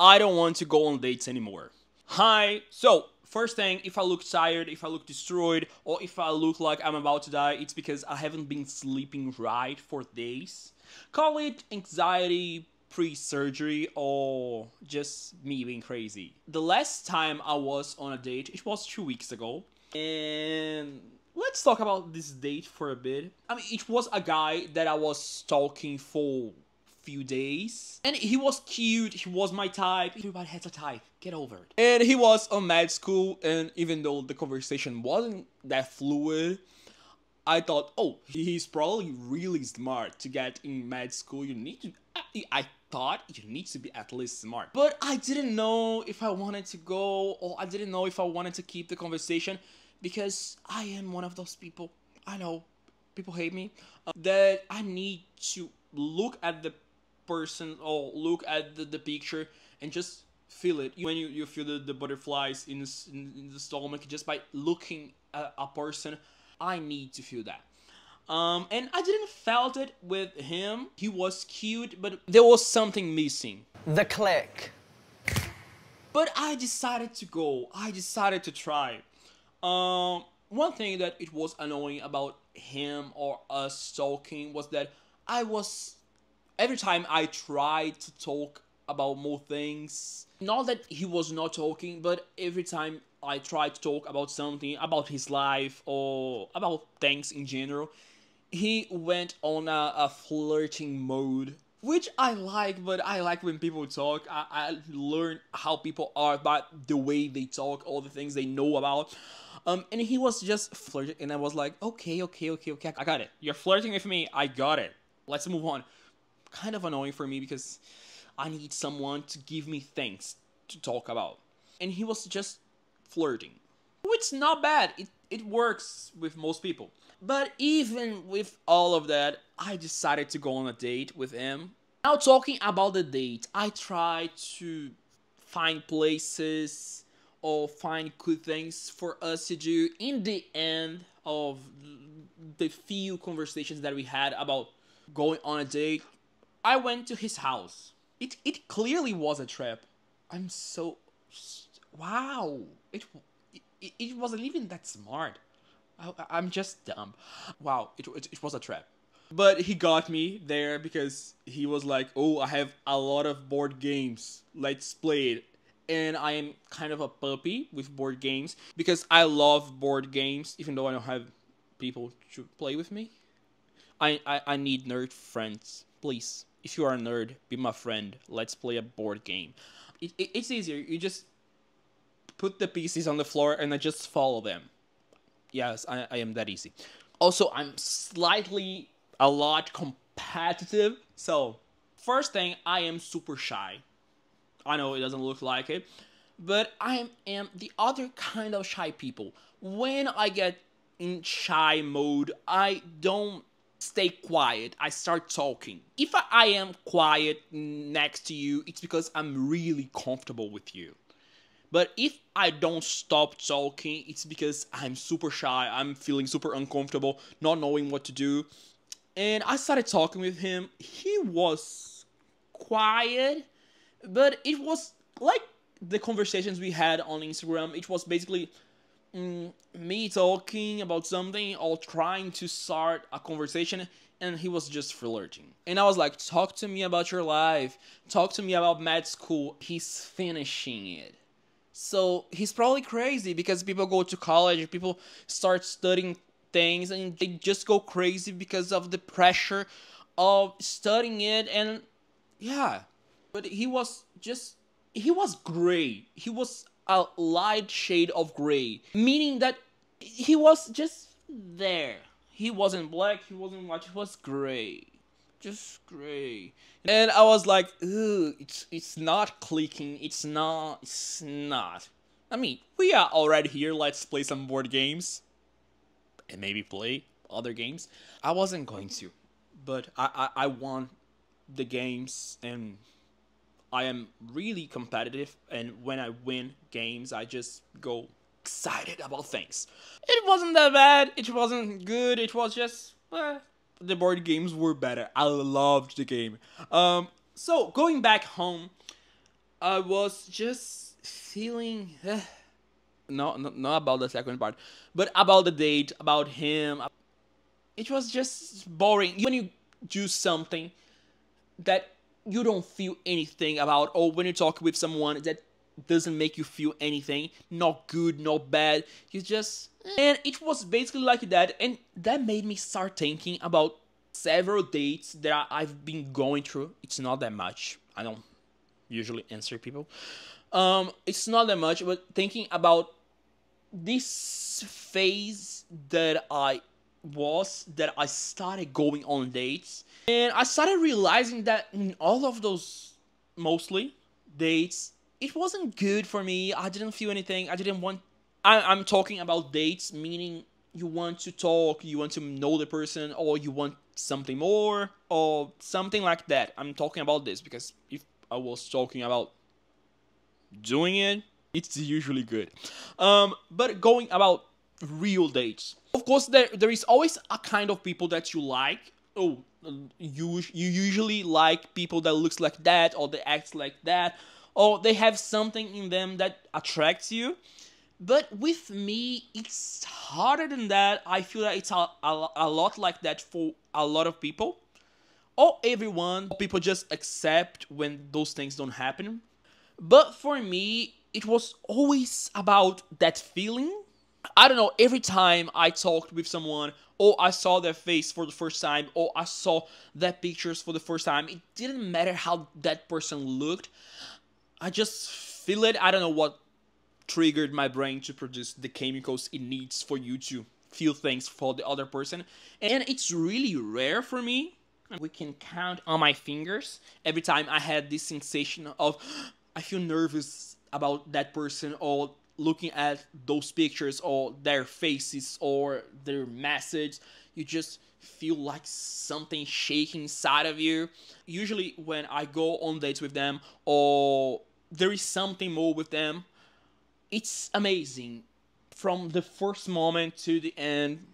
I don't want to go on dates anymore. Hi. So, first thing, if I look tired, if I look destroyed, or if I look like I'm about to die, it's because I haven't been sleeping right for days. Call it anxiety, pre-surgery, or just me being crazy. The last time I was on a date, it was 2 weeks ago. And let's talk about this date for a bit. I mean, it was a guy that I was stalking for few days, and he was cute, he was my type. Everybody has a type, get over it. And he was on med school, and even though the conversation wasn't that fluid, I thought, oh, he's probably really smart to get in med school. I thought you need to be at least smart. But I didn't know if I wanted to go, or I didn't know if I wanted to keep the conversation, because I am one of those people, I know, people hate me, that I need to look at the person or look at the picture and just feel it. When you feel the butterflies in the stomach just by looking at a person, I need to feel that. And I didn't felt it with him. He was cute, but there was something missing. The click. But I decided to go. I decided to try. One thing that it was annoying about him or us talking was that every time I tried to talk about more things, not that he was not talking, but every time I tried to talk about something, about his life or about things in general, he went on a flirting mode, which I like. But I like when people talk. I learn how people are by the way they talk, all the things they know about. And he was just flirting, and I was like, okay, I got it. You're flirting with me, I got it. Let's move on. Kind of annoying for me because I need someone to give me things to talk about. And he was just flirting. Which not bad. It works with most people. But even with all of that, I decided to go on a date with him. Now talking about the date, I tried to find places or find good things for us to do. In the end of the few conversations that we had about going on a date, I went to his house. It clearly was a trap. I'm so... Wow. It wasn't even that smart. I'm just dumb. Wow, it was a trap. But he got me there because he was like, oh, I have a lot of board games. Let's play it. And I am kind of a puppy with board games because I love board games, even though I don't have people to play with me. I need nerd friends. Please, if you are a nerd, be my friend. Let's play a board game. It's easier. You just put the pieces on the floor and I just follow them. Yes, I am that easy. Also, I'm a lot competitive. So, first thing, I am super shy. I know it doesn't look like it, but I am the other kind of shy people. When I get in shy mode, I don't stay quiet. I start talking. If I am quiet next to you, it's because I'm really comfortable with you. But if I don't stop talking, it's because I'm super shy, I'm feeling super uncomfortable, not knowing what to do. And I started talking with him. He was quiet, but it was like the conversations we had on Instagram. It was basically me talking about something or trying to start a conversation, and he was just flirting. And I was like, talk to me about your life. Talk to me about med school. He's finishing it. So he's probably crazy because people go to college, people start studying things, and they just go crazy because of the pressure of studying it. And yeah, but he was gray. He was a light shade of gray, meaning that he was just there. He wasn't black, he wasn't white, he was gray. Just gray. And I was like, ooh, it's not clicking, it's not. I mean, we are already here, let's play some board games. And maybe play other games. I wasn't going to, but I won the games, and I am really competitive, and when I win games, I just go excited about things. It wasn't that bad, it wasn't good, it was just... the board games were better. I loved the game. So, going back home, I was just feeling no, not about the second part, but about the date, about him. It was just boring. When you do something that you don't feel anything about, or when you talk with someone that doesn't make you feel anything, not good, not bad, you just and it was basically like that, and that made me start thinking about several dates that I've been going through. It's not that much. I don't usually answer people. It's not that much, but thinking about this phase that I started going on dates, and I started realizing that in all of those mostly dates, it wasn't good for me. I didn't feel anything. I didn't want. I'm talking about dates, meaning you want to talk, you want to know the person, or you want something more, or something like that. I'm talking about this because if I was talking about doing it, it's usually good. But going about real dates, of course, there is always a kind of people that you like. Oh, you usually like people that looks like that, or they act like that, or they have something in them that attracts you. But with me, it's harder than that. I feel that it's a lot like that for a lot of people. Or everyone, people just accept when those things don't happen. But for me, it was always about that feeling. I don't know, every time I talked with someone, or I saw their face for the first time, or I saw their pictures for the first time, it didn't matter how that person looked. I just feel it. I don't know what triggered my brain to produce the chemicals it needs for you to feel things for the other person. And it's really rare for me. We can count on my fingers every time I had this sensation of I feel nervous about that person, or looking at those pictures or their faces or their message. You just feel like something shaking inside of you. Usually when I go on dates with them, or there is something more with them, it's amazing from the first moment to the end,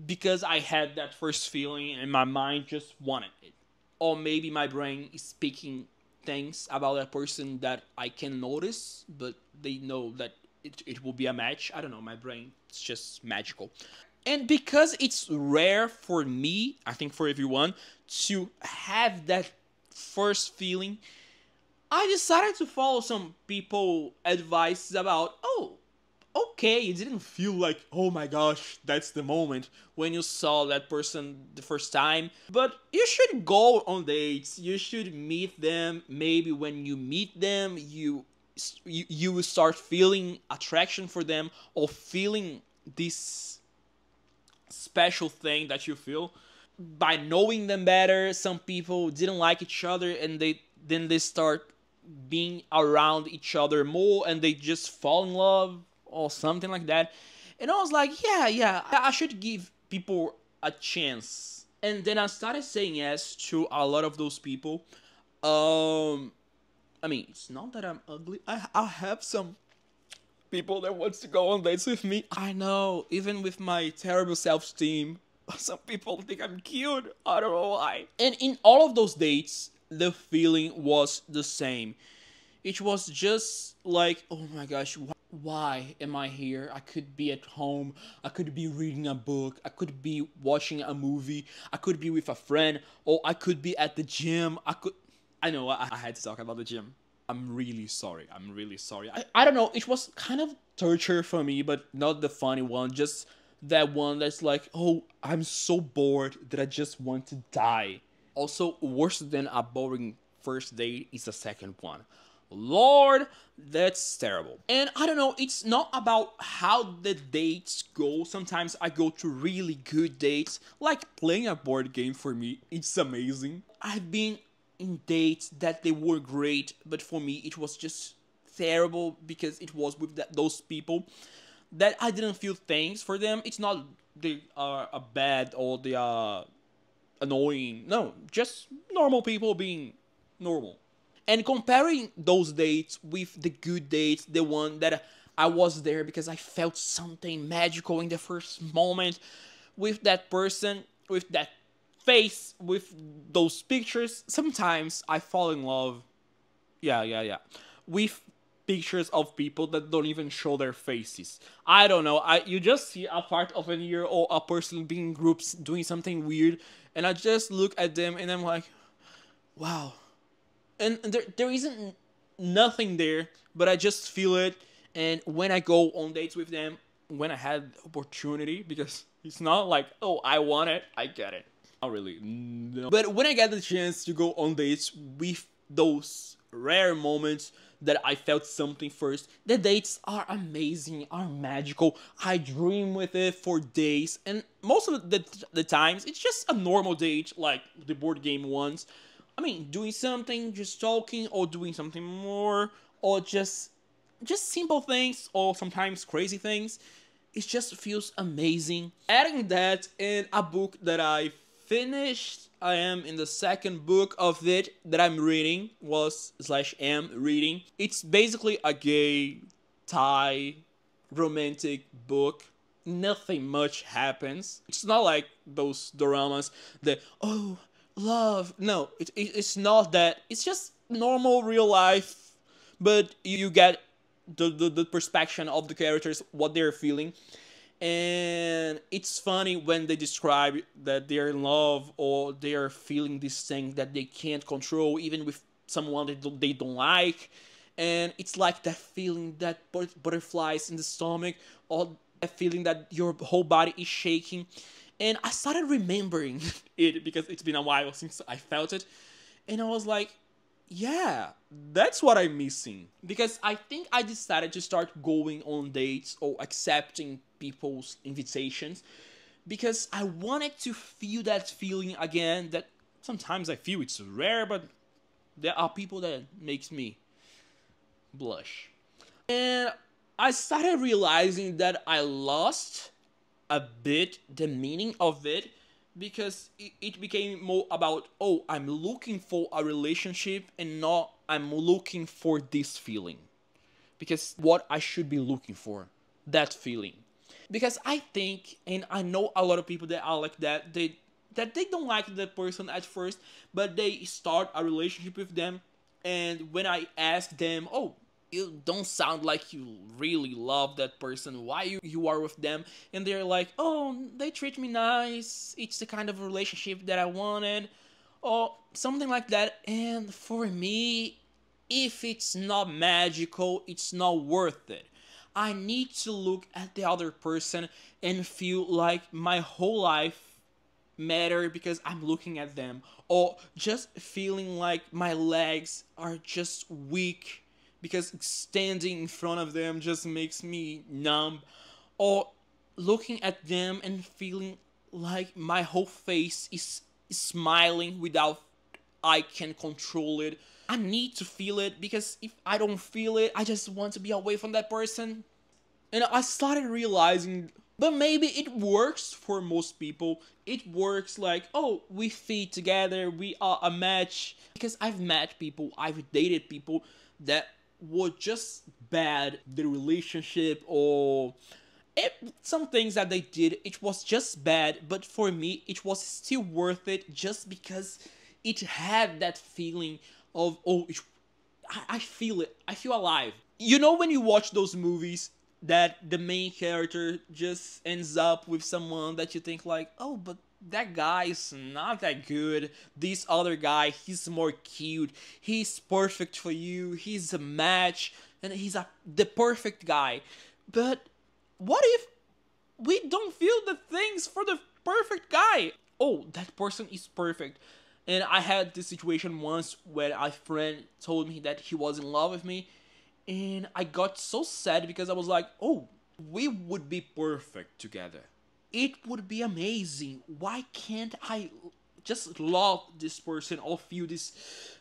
because I had that first feeling and my mind just wanted it. Or maybe my brain is speaking things about that person that I can notice, but they know that it will be a match. I don't know, my brain is just magical. And because it's rare for me, I think for everyone, to have that first feeling, I decided to follow some people advice about, oh, okay, it didn't feel like, oh my gosh, that's the moment when you saw that person the first time. But you should go on dates. You should meet them. Maybe when you meet them, you will start feeling attraction for them, or feeling this special thing that you feel by knowing them better. Some people didn't like each other, and they start being around each other more, and they just fall in love or something like that. And I was like, yeah, I should give people a chance. And then I started saying yes to a lot of those people. I mean, it's not that I'm ugly. I have some people that wants to go on dates with me. I know, even with my terrible self-esteem, some people think I'm cute. I don't know why. And in all of those dates, the feeling was the same. It was just like, oh my gosh, why am I here? I could be at home. I could be reading a book. I could be watching a movie. I could be with a friend. Or I could be at the gym. I know, I had to talk about the gym. I'm really sorry. I'm really sorry. I don't know. It was kind of torture for me, but not the funny one. Just that one that's like, oh, I'm so bored that I just want to die. Also, worse than a boring first date is the second one. Lord, that's terrible. And I don't know, it's not about how the dates go. Sometimes I go to really good dates, like playing a board game for me. It's amazing. I've been in dates that they were great, but for me it was just terrible because it was with those people that I didn't feel things for them. It's not they are a bad or they are annoying. No, just normal people being normal. And comparing those dates with the good dates, the one that I was there because I felt something magical in the first moment with that person, with that face, with those pictures, sometimes I fall in love. Yeah. with pictures of people that don't even show their faces. I don't know. You just see a part of an ear or a person being in groups doing something weird, and I just look at them and I'm like, wow. And there isn't nothing there, but I just feel it. And when I go on dates with them, when I had opportunity, because it's not like, oh, I want it, I get it. Not really, no. But when I get the chance to go on dates with those rare moments that I felt something first, the dates are amazing, are magical. I dream with it for days, and most of the times it's just a normal date, like the board game ones. I mean, doing something, just talking, or doing something more, or just simple things, or sometimes crazy things. It just feels amazing. Adding that in a book that I finished, I am in the second book of it that I'm reading, am reading. It's basically a gay Thai romantic book. Nothing much happens. It's not like those dramas that, oh, love. No, it's not that. It's just normal real life, but you get the perspective of the characters, what they're feeling. And it's funny when they describe that they're in love or they are feeling this thing that they can't control, even with someone they don't like. And it's like that feeling, that butterflies in the stomach, or that feeling that your whole body is shaking. And I started remembering it because it's been a while since I felt it. And I was like, yeah, that's what I'm missing. Because I think I decided to start going on dates or accepting people's invitations because I wanted to feel that feeling again that sometimes I feel it's rare, but there are people that makes me blush. And I started realizing that I lost a bit the meaning of it because it became more about, oh, I'm looking for a relationship and not I'm looking for this feeling. Because what I should be looking for, that feeling. Because I think, and I know a lot of people that are like that, they don't like that person at first, but they start a relationship with them, and when I ask them, oh, you don't sound like you really love that person, why you are with them, and they're like, oh, they treat me nice, it's the kind of relationship that I wanted, or something like that. And for me, if it's not magical, it's not worth it. I need to look at the other person and feel like my whole life matter because I'm looking at them, or just feeling like my legs are just weak because standing in front of them just makes me numb, or looking at them and feeling like my whole face is smiling without I can control it. I need to feel it because if I don't feel it, I just want to be away from that person. And I started realizing, but maybe it works for most people. It works like, oh, we fit together, we are a match. Because I've met people, I've dated people that were just bad, the relationship, or some things that they did, it was just bad, but for me, it was still worth it just because it had that feeling of, oh, I feel it, I feel alive. You know when you watch those movies that the main character just ends up with someone that you think like, oh, but that guy is not that good. This other guy, he's more cute. He's perfect for you. He's a match, and he's the perfect guy. But what if we don't feel the things for the perfect guy? Oh, that person is perfect. And I had this situation once where a friend told me that he was in love with me, and I got so sad because I was like, oh, we would be perfect together. It would be amazing. Why can't I just love this person or feel this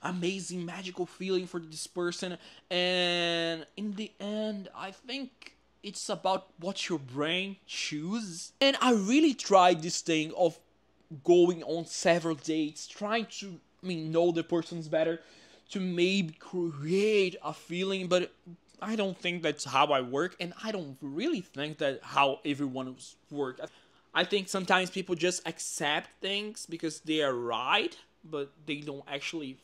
amazing magical feeling for this person? And in the end, I think it's about what your brain chooses. And I really tried this thing of going on several dates, trying to know the person's better, to maybe create a feeling, but I don't think that's how I work, and I don't really think that how everyone's work. I think sometimes people just accept things because they are right, but they don't actually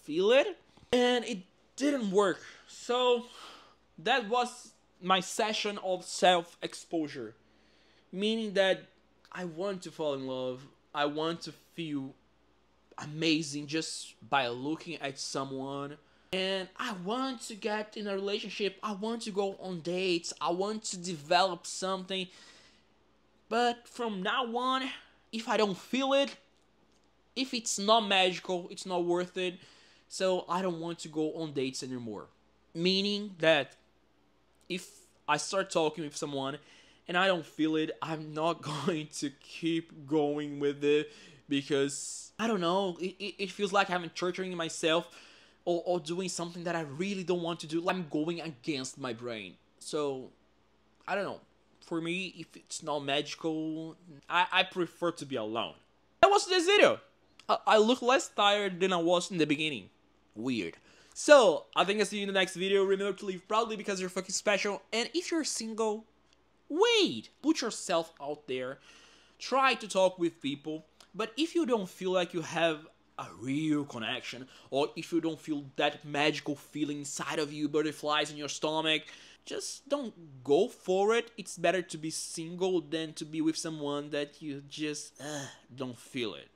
feel it, and didn't work. So that was my session of self-exposure, meaning that I want to fall in love. I want to feel amazing just by looking at someone. And I want to get in a relationship. I want to go on dates. I want to develop something. But from now on, if I don't feel it, if it's not magical, it's not worth it. So I don't want to go on dates anymore. Meaning that if I start talking with someone and I don't feel it, I'm not going to keep going with it, because I don't know, it feels like I'm torturing myself, or doing something that I really don't want to do. Like I'm going against my brain. So I don't know. For me, if it's not magical, I prefer to be alone. That was this video. I look less tired than I was in the beginning. Weird. So, I think I'll see you in the next video. Remember to live proudly because you're fucking special. And if you're single, wait. Put yourself out there. Try to talk with people. But if you don't feel like you have a real connection, or if you don't feel that magical feeling inside of you, butterflies in your stomach, just don't go for it. It's better to be single than to be with someone that you just don't feel it.